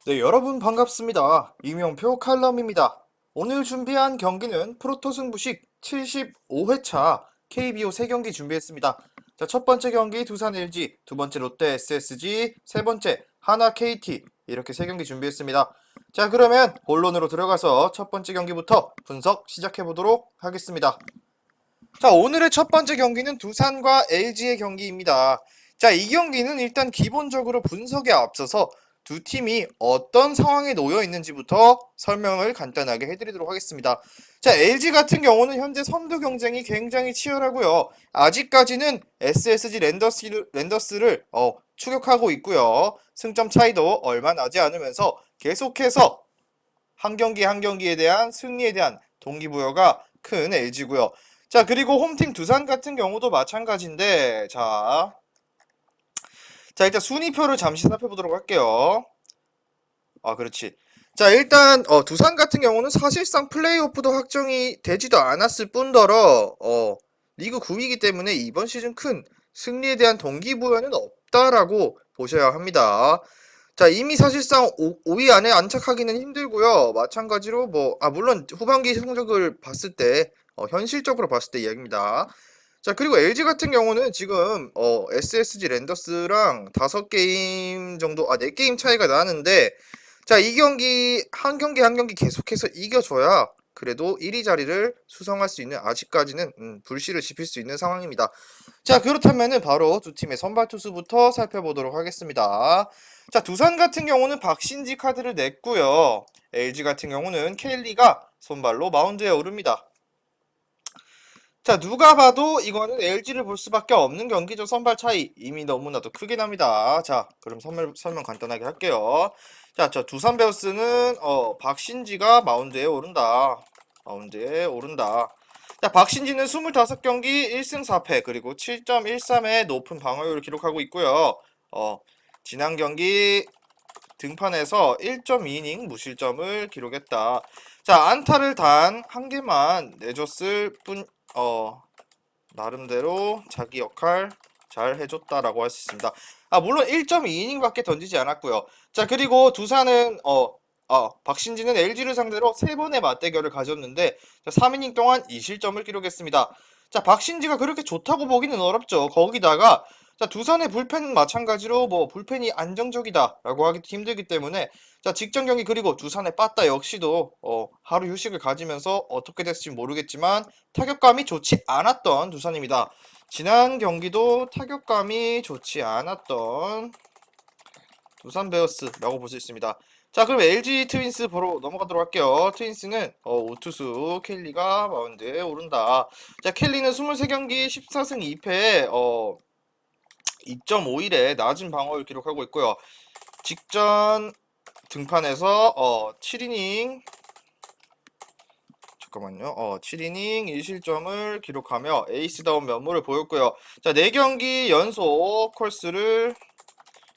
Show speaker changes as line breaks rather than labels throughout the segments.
네, 여러분 반갑습니다. 이명표 칼럼입니다. 오늘 준비한 경기는 프로토 승부식 75회차 KBO 3경기 준비했습니다. 자, 첫 번째 경기 두산 LG, 두 번째 롯데 SSG, 세 번째 하나 KT 이렇게 3경기 준비했습니다. 자, 그러면 본론으로 들어가서 첫 번째 경기부터 분석 시작해 보도록 하겠습니다. 자, 오늘의 첫 번째 경기는 두산과 LG의 경기입니다. 자, 이 경기는 일단 기본적으로 분석에 앞서서 두 팀이 어떤 상황에 놓여 있는지부터 설명을 간단하게 해드리도록 하겠습니다. 자, LG 같은 경우는 현재 선두 경쟁이 굉장히 치열하고요. 아직까지는 SSG 랜더스를 추격하고 있고요. 승점 차이도 얼마 나지 않으면서 계속해서 한 경기 한 경기에 대한 승리에 대한 동기부여가 큰 LG고요. 자, 그리고 홈팀 두산 같은 경우도 마찬가지인데, 자, 일단 순위표를 잠시 살펴보도록 할게요. 그렇지. 자, 일단, 두산 같은 경우는 사실상 플레이오프도 확정이 되지도 않았을 뿐더러, 리그 9위이기 때문에 이번 시즌 큰 승리에 대한 동기부여는 없다라고 보셔야 합니다. 자, 이미 사실상 5위 안에 안착하기는 힘들고요. 마찬가지로 물론 후반기 성적을 봤을 때, 현실적으로 봤을 때 이야기입니다. 자, 그리고 LG 같은 경우는 지금 SSG 랜더스랑 5게임 정도, 4게임 차이가 나는데, 자, 이 경기 한 경기 한 경기 계속해서 이겨줘야 그래도 1위 자리를 수성할 수 있는, 아직까지는 불씨를 지필 수 있는 상황입니다. 자, 그렇다면은 바로 두 팀의 선발 투수부터 살펴보도록 하겠습니다. 자, 두산 같은 경우는 박신지 카드를 냈고요. LG 같은 경우는 켈리가 선발로 마운드에 오릅니다. 자, 누가 봐도 이거는 LG를 볼 수밖에 없는 경기죠. 선발 차이 이미 너무나도 크게 납니다. 자, 그럼 설명 간단하게 할게요. 자, 두산 베어스는 박신지가 마운드에 오른다. 마운드에 오른다. 자, 박신지는 25경기 1승 4패 그리고 7.13의 높은 방어율을 기록하고 있고요. 지난 경기 등판에서 1.2이닝 무실점을 기록했다. 자, 안타를 단 한 개만 내줬을 뿐, 나름대로 자기 역할 잘 해줬다라고 할 수 있습니다. 물론 1.2이닝밖에 던지지 않았고요. 자, 그리고 두산은 박신지는 LG를 상대로 3번의 맞대결을 가졌는데 3이닝 동안 2실점을 기록했습니다. 자, 박신지가 그렇게 좋다고 보기는 어렵죠. 거기다가 자, 두산의 불펜은 마찬가지로 불펜이 안정적이다라고 하기도 힘들기 때문에 자, 직전 경기 그리고 두산의 빠따 역시도 하루 휴식을 가지면서 어떻게 됐을지 모르겠지만 타격감이 좋지 않았던 두산입니다. 지난 경기도 타격감이 좋지 않았던 두산 베어스라고 볼 수 있습니다. 자, 그럼 LG 트윈스 보러 넘어가도록 할게요. 트윈스는 오투수 켈리가 마운드에 오른다. 자, 켈리는 23경기 14승 2패 2.51의 낮은 방어를 기록하고 있고요. 직전 등판에서 7이닝 7이닝 1실점을 기록하며 에이스다운 면모를 보였고요. 자, 4경기 연속 콜스를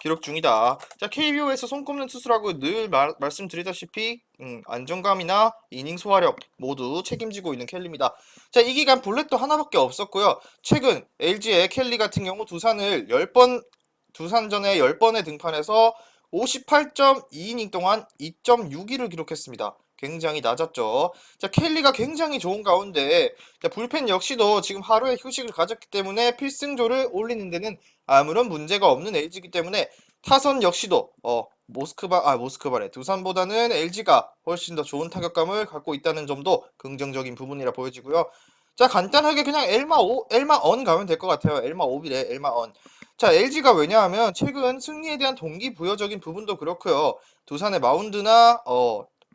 기록 중이다. 자, KBO에서 손꼽는 투수라고 늘 말씀드리다시피 안정감이나 이닝 소화력 모두 책임지고 있는 켈리입니다. 자, 이 기간 볼넷도 하나밖에 없었고요. 최근 LG의 켈리 같은 경우 두산전에 10번의 등판에서 58.2이닝 동안 2.62를 기록했습니다. 굉장히 낮았죠. 자, 켈리가 굉장히 좋은 가운데 자, 불펜 역시도 지금 하루의 휴식을 가졌기 때문에 필승조를 올리는 데는 아무런 문제가 없는 LG이기 때문에 타선 역시도 모스크바래 두산보다는 LG가 훨씬 더 좋은 타격감을 갖고 있다는 점도 긍정적인 부분이라 보여지고요. 자, 간단하게 그냥 엘마언 가면 될 것 같아요. 엘마오비래, 엘마언. 자, LG가 왜냐하면 최근 승리에 대한 동기부여적인 부분도 그렇고요. 두산의 마운드나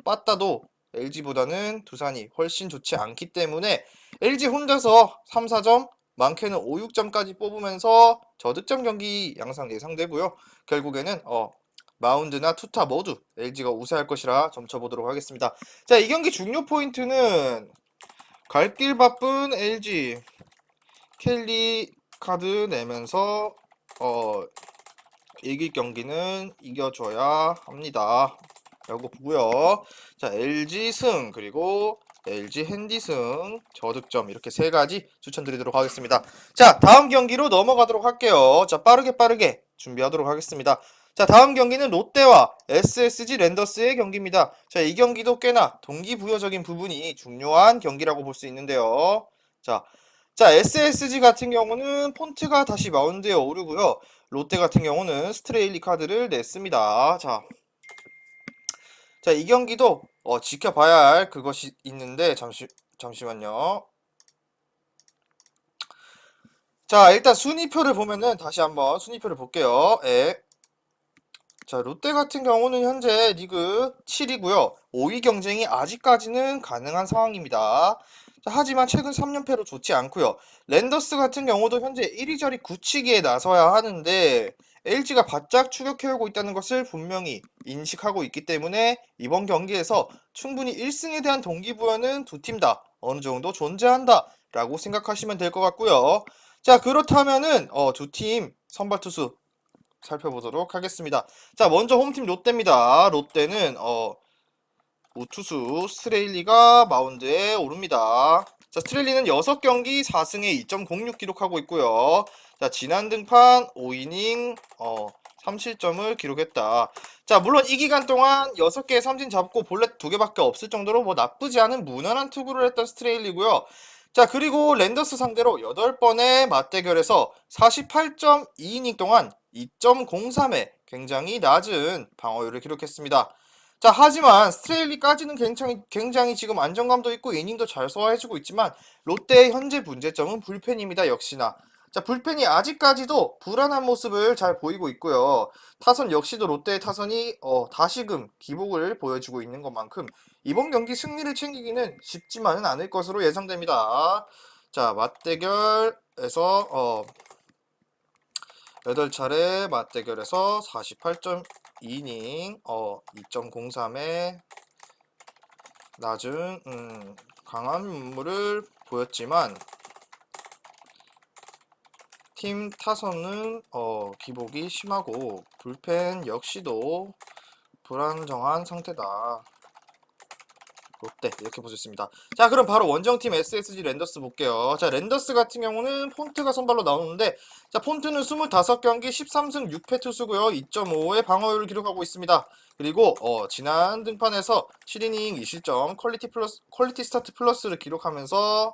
빠따도 LG보다는 두산이 훨씬 좋지 않기 때문에 LG 혼자서 3, 4점, 많게는 5, 6점까지 뽑으면서 저득점 경기 양상 예상되고요. 결국에는 마운드나 투타 모두 LG가 우세할 것이라 점쳐보도록 하겠습니다. 자, 이 경기 중요 포인트는 갈 길 바쁜 LG 켈리 카드 내면서 이길 경기는 이겨줘야 합니다. 라고 보고요. 자, LG 승 그리고 LG 핸디 승 저득점 이렇게 3가지 추천드리도록 하겠습니다. 자, 다음 경기로 넘어가도록 할게요. 자, 빠르게 준비하도록 하겠습니다. 자, 다음 경기는 롯데와 SSG 랜더스의 경기입니다. 자, 이 경기도 꽤나 동기부여적인 부분이 중요한 경기라고 볼 수 있는데요. 자, SSG 같은 경우는 폰트가 다시 마운드에 오르고요. 롯데 같은 경우는 스트레일리 카드를 냈습니다. 자, 이 경기도 지켜봐야 할 그것이 있는데 잠시만요. 자, 일단 순위표를 보면은 다시 한번 순위표를 볼게요. 예. 자, 롯데 같은 경우는 현재 리그 7위고요. 5위 경쟁이 아직까지는 가능한 상황입니다. 자, 하지만 최근 3연패로 좋지 않고요. 랜더스 같은 경우도 현재 이리저리 굳히기에 나서야 하는데 LG가 바짝 추격해오고 있다는 것을 분명히 인식하고 있기 때문에 이번 경기에서 충분히 1승에 대한 동기부여는 두 팀 다 어느 정도 존재한다 라고 생각하시면 될 것 같고요. 자, 그렇다면은 두 팀 선발 투수 살펴보도록 하겠습니다. 자, 먼저 홈팀 롯데입니다. 롯데는 우투수 스트레일리가 마운드에 오릅니다. 자, 스트레일리는 6경기 4승에 2.06 기록하고 있고요. 자, 지난 등판 5이닝 3실점을 기록했다. 자, 물론 이 기간 동안 6개의 삼진 잡고 볼넷 2개밖에 없을 정도로 뭐 나쁘지 않은 무난한 투구를 했던 스트레일리고요. 자, 그리고 랜더스 상대로 8번의 맞대결에서 48.2이닝 동안 2.03의 굉장히 낮은 방어율을 기록했습니다. 자, 하지만 스트레일리까지는 굉장히 지금 안정감도 있고 이닝도 잘 소화해주고 있지만 롯데의 현재 문제점은 불펜입니다. 역시나. 자, 불펜이 아직까지도 불안한 모습을 잘 보이고 있고요. 타선 역시도 롯데의 타선이 다시금 기복을 보여주고 있는 것만큼 이번 경기 승리를 챙기기는 쉽지만은 않을 것으로 예상됩니다. 자, 맞대결에서 8차례 맞대결에서 48.2이닝 2.03의 낮은 강한 면모를 보였지만 팀 타선은 기복이 심하고 불펜 역시도 불안정한 상태다. 롯데 이렇게 보셨습니다. 자, 그럼 바로 원정팀 SSG 랜더스 볼게요. 자, 랜더스 같은 경우는 폰트가 선발로 나오는데 자, 폰트는 25경기 13승 6패 투수고요. 2.5의 방어율을 기록하고 있습니다. 그리고 지난 등판에서 7이닝 2실점 퀄리티 스타트 플러스를 기록하면서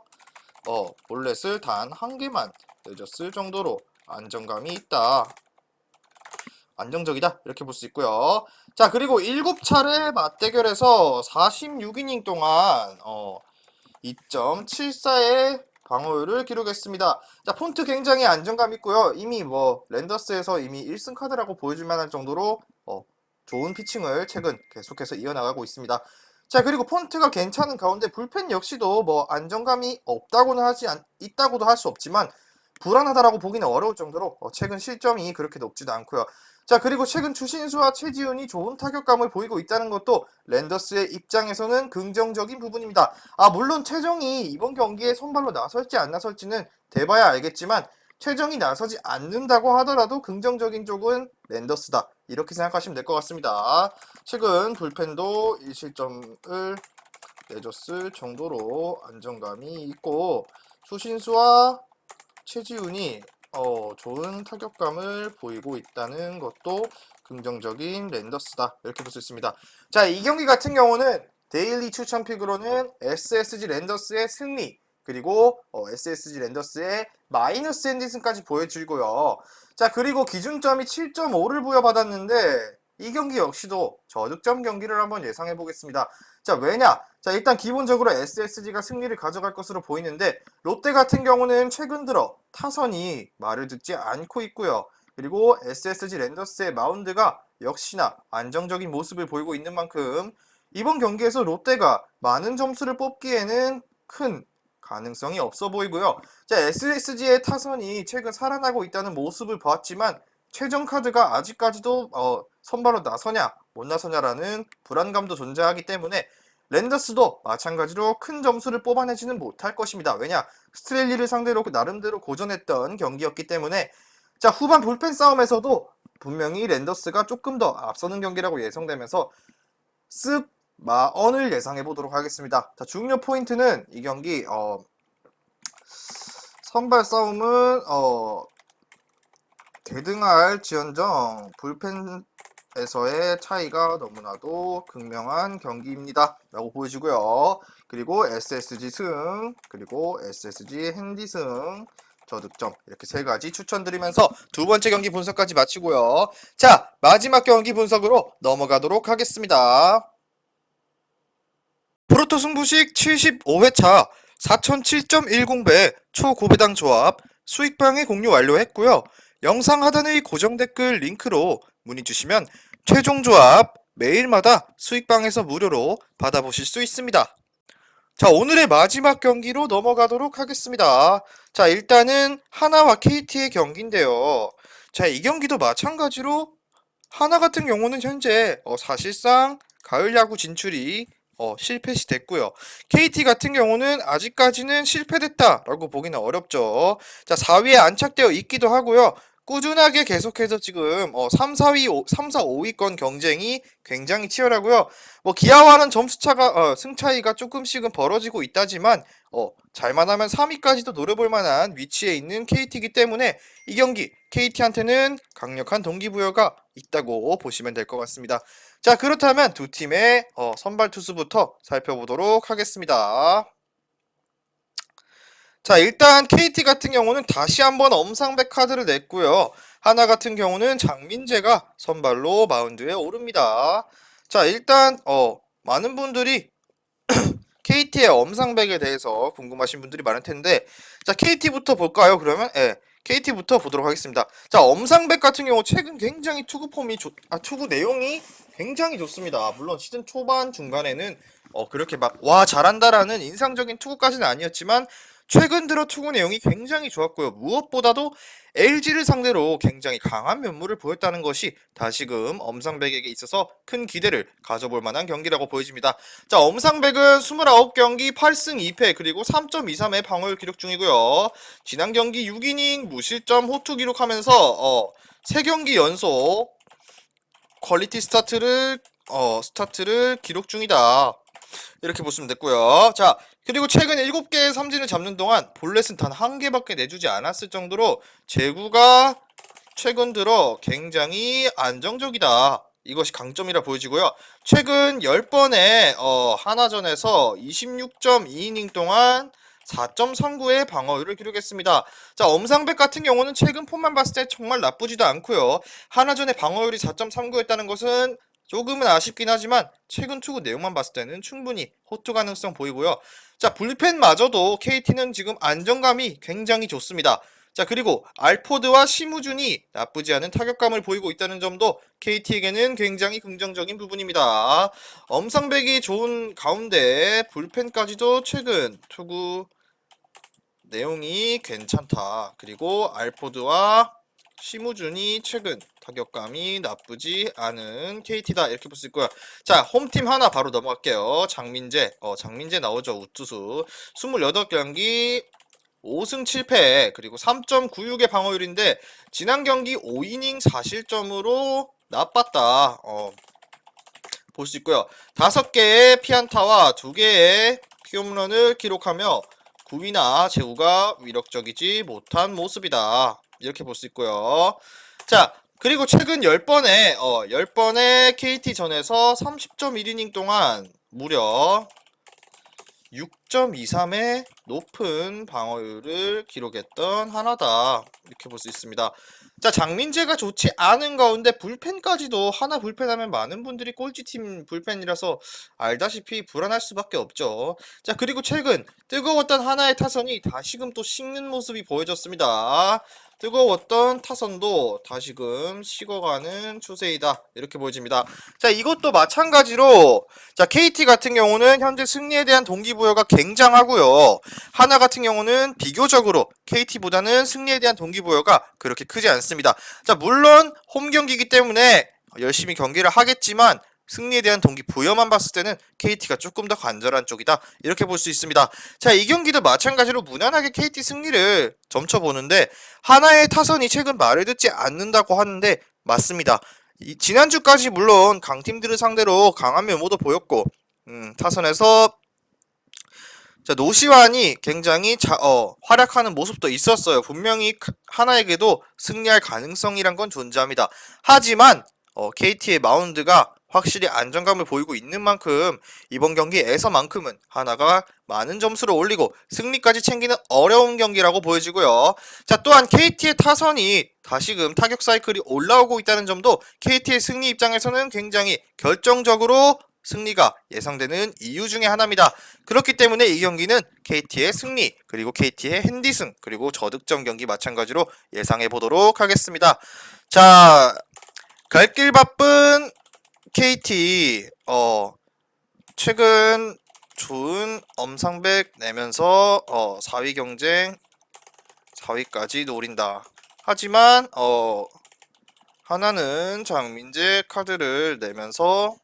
볼넷을 단 1개만 내줬을 정도로 안정감이 있다. 안정적이다 이렇게 볼 수 있고요. 자, 그리고 7차례 맞대결에서 46이닝 동안 2.74의 방어율을 기록했습니다. 자, 폰트 굉장히 안정감 있고요. 이미 랜더스에서 이미 1승 카드라고 보여줄 만할 정도로 좋은 피칭을 최근 계속해서 이어나가고 있습니다. 자, 그리고 폰트가 괜찮은 가운데 불펜 역시도 안정감이 있다고도 할 수 없지만 불안하다라고 보기는 어려울 정도로 최근 실점이 그렇게 높지도 않고요. 자, 그리고 최근 추신수와 최지훈이 좋은 타격감을 보이고 있다는 것도 랜더스의 입장에서는 긍정적인 부분입니다. 물론 최정이 이번 경기에 선발로 나설지 안 나설지는 돼봐야 알겠지만 최정이 나서지 않는다고 하더라도 긍정적인 쪽은 랜더스다. 이렇게 생각하시면 될 것 같습니다. 최근 불펜도 1실점을 내줬을 정도로 안정감이 있고 추신수와 최지훈이 좋은 타격감을 보이고 있다는 것도 긍정적인 랜더스다 이렇게 볼 수 있습니다. 자, 이 경기 같은 경우는 데일리 추천픽으로는 SSG 랜더스의 승리 그리고 SSG 랜더스의 마이너스 핸디슨까지 보여주고요. 자, 그리고 기준점이 7.5를 부여받았는데 이 경기 역시도 저득점 경기를 한번 예상해 보겠습니다. 자, 왜냐? 자, 일단 기본적으로 SSG가 승리를 가져갈 것으로 보이는데 롯데 같은 경우는 최근 들어 타선이 말을 듣지 않고 있고요. 그리고 SSG 랜더스의 마운드가 역시나 안정적인 모습을 보이고 있는 만큼 이번 경기에서 롯데가 많은 점수를 뽑기에는 큰 가능성이 없어 보이고요. 자, SSG의 타선이 최근 살아나고 있다는 모습을 보았지만 최정 카드가 아직까지도 선발로 나서냐 못 나서냐라는 불안감도 존재하기 때문에 랜더스도 마찬가지로 큰 점수를 뽑아내지는 못할 것입니다. 왜냐? 스트레일리를 상대로 나름대로 고전했던 경기였기 때문에 자, 후반 불펜 싸움에서도 분명히 랜더스가 조금 더 앞서는 경기라고 예상되면서 습 마언을 예상해 보도록 하겠습니다. 자, 중요 포인트는 이 경기 선발 싸움은 대등할 지언정 불펜 에서의 차이가 너무나도 극명한 경기입니다 라고 보여지고요. 그리고 SSG 승, 그리고 SSG 핸디 승, 저득점 이렇게 세 가지 추천드리면서 두 번째 경기 분석까지 마치고요. 자, 마지막 경기 분석으로 넘어가도록 하겠습니다. 프로토 승부식 75회차 4007.10배 초고배당 조합 수익방해 공유 완료했고요. 영상 하단의 고정 댓글 링크로 문의 주시면 최종 조합 매일마다 수익방에서 무료로 받아보실 수 있습니다. 자, 오늘의 마지막 경기로 넘어가도록 하겠습니다. 자, 일단은 하나와 KT의 경기인데요. 자, 이 경기도 마찬가지로 하나 같은 경우는 현재 사실상 가을 야구 진출이 실패시 됐고요. KT 같은 경우는 아직까지는 실패됐다라고 보기는 어렵죠. 자, 4위에 안착되어 있기도 하고요. 꾸준하게 계속해서 지금 3, 4위, 3, 4, 5위권 경쟁이 굉장히 치열하고요. 뭐 기아와는 점수차가 승 차이가 조금씩은 벌어지고 있다지만 잘만 하면 3위까지도 노려볼 만한 위치에 있는 KT이기 때문에 이 경기 KT한테는 강력한 동기부여가 있다고 보시면 될 것 같습니다. 자, 그렇다면 두 팀의 선발 투수부터 살펴보도록 하겠습니다. 자, 일단 KT 같은 경우는 다시 한번 엄상백 카드를 냈고요. 하나 같은 경우는 장민재가 선발로 마운드에 오릅니다. 자, 일단 많은 분들이 KT의 엄상백에 대해서 궁금하신 분들이 많을 텐데, 자, KT부터 볼까요? 그러면 KT부터 보도록 하겠습니다. 자, 엄상백 같은 경우 최근 굉장히 투구 투구 내용이 굉장히 좋습니다. 물론 시즌 초반 중간에는 그렇게 막 와 잘한다라는 인상적인 투구까지는 아니었지만 최근 들어 투구 내용이 굉장히 좋았고요. 무엇보다도 LG를 상대로 굉장히 강한 면모를 보였다는 것이 다시금 엄상백에게 있어서 큰 기대를 가져볼 만한 경기라고 보여집니다. 자, 엄상백은 29경기 8승 2패 그리고 3.23의 방어율 기록 중이고요. 지난 경기 6이닝 무실점 호투 기록하면서 3경기 연속 퀄리티 스타트를 기록 중이다. 이렇게 보시면 됐고요. 자, 그리고 최근 7개의 삼진을 잡는 동안 볼넷은 단 1개밖에 내주지 않았을 정도로 제구가 최근 들어 굉장히 안정적이다. 이것이 강점이라 보여지고요. 최근 10번의 하나전에서 26.2이닝 동안 4.39의 방어율을 기록했습니다. 자, 엄상백 같은 경우는 최근 폼만 봤을 때 정말 나쁘지도 않고요. 하나전의 방어율이 4.39였다는 것은 조금은 아쉽긴 하지만 최근 투구 내용만 봤을 때는 충분히 호투 가능성 보이고요. 자, 불펜마저도 KT는 지금 안정감이 굉장히 좋습니다. 자, 그리고 알포드와 심우준이 나쁘지 않은 타격감을 보이고 있다는 점도 KT에게는 굉장히 긍정적인 부분입니다. 엄상백이 좋은 가운데 불펜까지도 최근 투구 내용이 괜찮다. 그리고 알포드와 심우준이 최근 타격감이 나쁘지 않은 KT다. 이렇게 볼 수 있고요. 자, 홈팀 하나 바로 넘어갈게요. 장민재. 장민재 나오죠. 우투수. 28경기 5승 7패 그리고 3.96의 방어율인데 지난 경기 5이닝 4실점으로 나빴다. 볼 수 있고요. 5개의 피안타와 2개의 피홈런을 기록하며 구위나 제구가 위력적이지 못한 모습이다. 이렇게 볼 수 있고요. 자, 그리고 최근 10번의 KT전에서 30.1이닝 동안 무려 6.23의 높은 방어율을 기록했던 하나다. 이렇게 볼 수 있습니다. 자, 장민재가 좋지 않은 가운데 불펜까지도 하나 불펜하면 많은 분들이 꼴찌팀 불펜이라서 알다시피 불안할 수밖에 없죠. 자, 그리고 최근 뜨거웠던 하나의 타선이 다시금 또 식는 모습이 보여졌습니다. 뜨거웠던 타선도 다시금 식어가는 추세이다. 이렇게 보여집니다. 자, 이것도 마찬가지로 자, KT 같은 경우는 현재 승리에 대한 동기부여가 굉장하고요. 하나 같은 경우는 비교적으로 KT보다는 승리에 대한 동기부여가 그렇게 크지 않습니다. 자, 물론 홈 경기이기 때문에 열심히 경기를 하겠지만 승리에 대한 동기부여만 봤을 때는 KT가 조금 더 간절한 쪽이다. 이렇게 볼 수 있습니다. 자, 이 경기도 마찬가지로 무난하게 KT 승리를 점쳐보는데 하나의 타선이 최근 말을 듣지 않는다고 하는데 맞습니다. 지난주까지 물론 강팀들을 상대로 강한 면모도 보였고 타선에서 자, 노시환이 굉장히 활약하는 모습도 있었어요. 분명히 하나에게도 승리할 가능성이란 건 존재합니다. 하지만 KT의 마운드가 확실히 안정감을 보이고 있는 만큼 이번 경기에서만큼은 하나가 많은 점수를 올리고 승리까지 챙기는 어려운 경기라고 보여지고요. 자, 또한 KT의 타선이 다시금 타격 사이클이 올라오고 있다는 점도 KT의 승리 입장에서는 굉장히 결정적으로 승리가 예상되는 이유 중에 하나입니다. 그렇기 때문에 이 경기는 KT의 승리, 그리고 KT의 핸디승, 그리고 저득점 경기 마찬가지로 예상해 보도록 하겠습니다. 자, 갈 길 바쁜 KT 최근 좋은 엄상백 내면서 4위 경쟁 4위까지 노린다. 하지만 하나는 장민재 카드를 내면서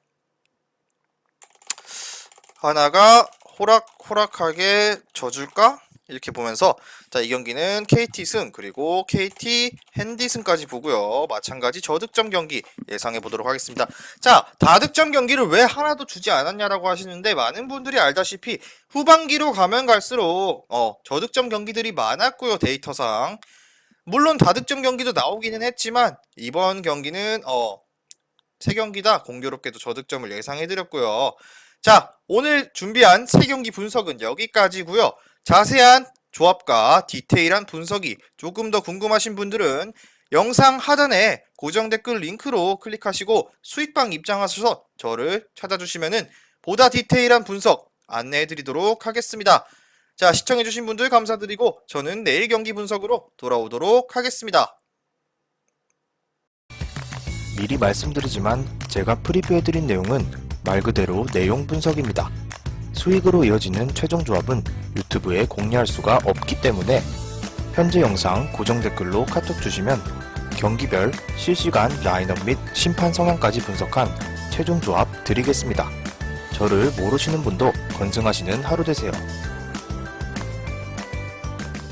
하나가 호락호락하게 져줄까? 이렇게 보면서 자, 이 경기는 KT 승 그리고 KT 핸디 승까지 보고요. 마찬가지 저득점 경기 예상해 보도록 하겠습니다. 자, 다득점 경기를 왜 하나도 주지 않았냐라고 하시는데 많은 분들이 알다시피 후반기로 가면 갈수록 저득점 경기들이 많았고요. 데이터상 물론 다득점 경기도 나오기는 했지만 이번 경기는 3경기 다 공교롭게도 저득점을 예상해 드렸고요. 자, 오늘 준비한 3경기 분석은 여기까지고요. 자세한 조합과 디테일한 분석이 조금 더 궁금하신 분들은 영상 하단에 고정 댓글 링크로 클릭하시고 수익방 입장하셔서 저를 찾아주시면은 보다 디테일한 분석 안내해 드리도록 하겠습니다. 자, 시청해주신 분들 감사드리고 저는 내일 경기 분석으로 돌아오도록 하겠습니다.
미리 말씀드리지만 제가 프리뷰해드린 내용은 말 그대로 내용 분석입니다. 수익으로 이어지는 최종 조합은 유튜브에 공개할 수가 없기 때문에 현재 영상 고정 댓글로 카톡 주시면 경기별 실시간 라인업 및 심판 성향까지 분석한 최종 조합 드리겠습니다. 저를 모르시는 분도 건승하시는 하루 되세요.